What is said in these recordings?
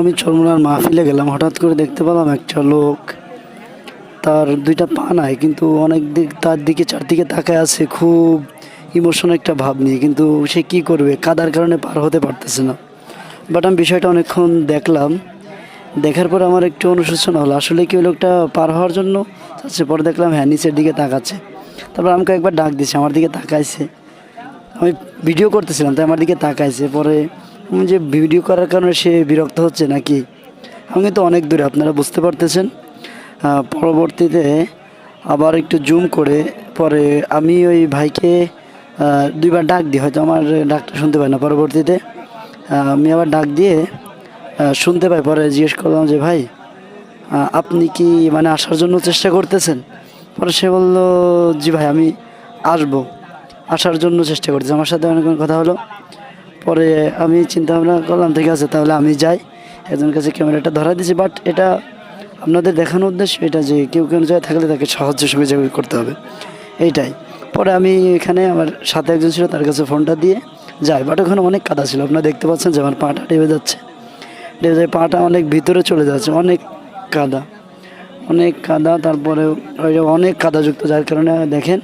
আমি চরমোনার মাহফিলে গেলাম, হঠাৎ করে দেখতে পেলাম একটা লোক, তার দুইটা পা নাই, কিন্তু অনেক দিক তার দিকে চারদিকে তাকায় আছে খুব ইমোশনাল একটা ভাব নিয়ে, কিন্তু সে কি করবে, কাদার কারণে পার হতে পারতেছে না। বাট আমি বিষয়টা অনেকক্ষণ দেখলাম, দেখার পর আমার একটু অনুশোচনা হলো, আসলে কি ওই লোকটা পার হওয়ার জন্য চাচ্ছে। পরে দেখলাম হ্যাঁ, নিচের দিকে তাকাচ্ছে। তারপর আমাকে একবার ডাক দিছে, আমার দিকে তাকাইছে। আমি ভিডিও করতেছিলাম তাই আমার দিকে তাকাইছে। পরে আমি যে ভিডিও করার কারণে সে বিরক্ত হচ্ছে নাকি, আমি কিন্তু অনেক দূরে, আপনারা বুঝতে পারতেছেন। পরবর্তীতে আবার একটু জুম করে পরে আমি ওই ভাইকে দুইবার ডাক দিই, হয়তো আমার ডাকটা শুনতে পাই না। পরবর্তীতে আমি আবার ডাক দিয়ে শুনতে পাই। পরে জিজ্ঞেস করলাম যে ভাই, আপনি কি মানে আসার জন্য চেষ্টা করতেছেন? পরে সে বললো, জি ভাই, আমি আসবো, আসার জন্য চেষ্টা করতেছি। আমার সাথে অনেক কথা হলো। পরে আমি চিন্তা ভাবনা করলাম, ঠিক আছে তাহলে আমি যাই। একজনের কাছে ক্যামেরাটা ধরা দিয়েছি, বাট এটা আপনাদের দেখানোর উদ্দেশ্য এটা যে কেউ কেউ জায়গায় থাকলে তাকে সাহায্য সুবিধা করতে হবে, এইটাই। পরে আমি এখানে আমার সাথে একজন ছিল, তার কাছে ফোনটা দিয়ে যাই। বাট ওখানে অনেক কাদা ছিল, আপনারা দেখতে পাচ্ছেন যে আমার পাটা ডেবে যাচ্ছে, ডেবে যায়, পাটা অনেক ভিতরে চলে যাচ্ছে, অনেক কাদা, অনেক কাদা। তারপরে ওই যে অনেক কাদাযুক্ত, যার কারণে দেখেন।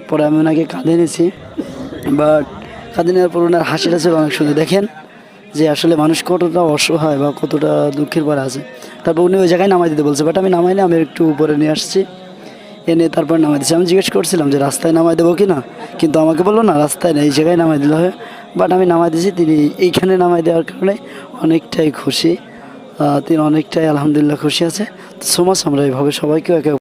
পরে আমি ওনাকে কাঁধে নিয়েছি, বাট কাঁধে নেওয়ার পর ওনার হাসিটা ছিল অনেক সুন্দর। দেখেন যে আসলে মানুষ কতটা অসহায় বা কতটা দুঃখের পরে আছে। তারপর উনি ওই জায়গায় নামাই দিতে বলছে, বাট আমি নামাই না, আমি একটু উপরে নিয়ে আসছি, এনে তারপর নামাই দিচ্ছি। আমি জিজ্ঞেস করছিলাম যে রাস্তায় নামাই দেবো কি না, কিন্তু আমাকে বললো না রাস্তায় না, এই জায়গায় নামাই দিলে হয়। বাট আমি নামাই দিয়েছি, তিনি এইখানে নামাই দেওয়ার কারণে অনেকটাই খুশি। তিনি অনেকটাই আলহামদুলিল্লাহ খুশি আছে। তো সো মাচ, আমরা এইভাবে সবাইকেও একে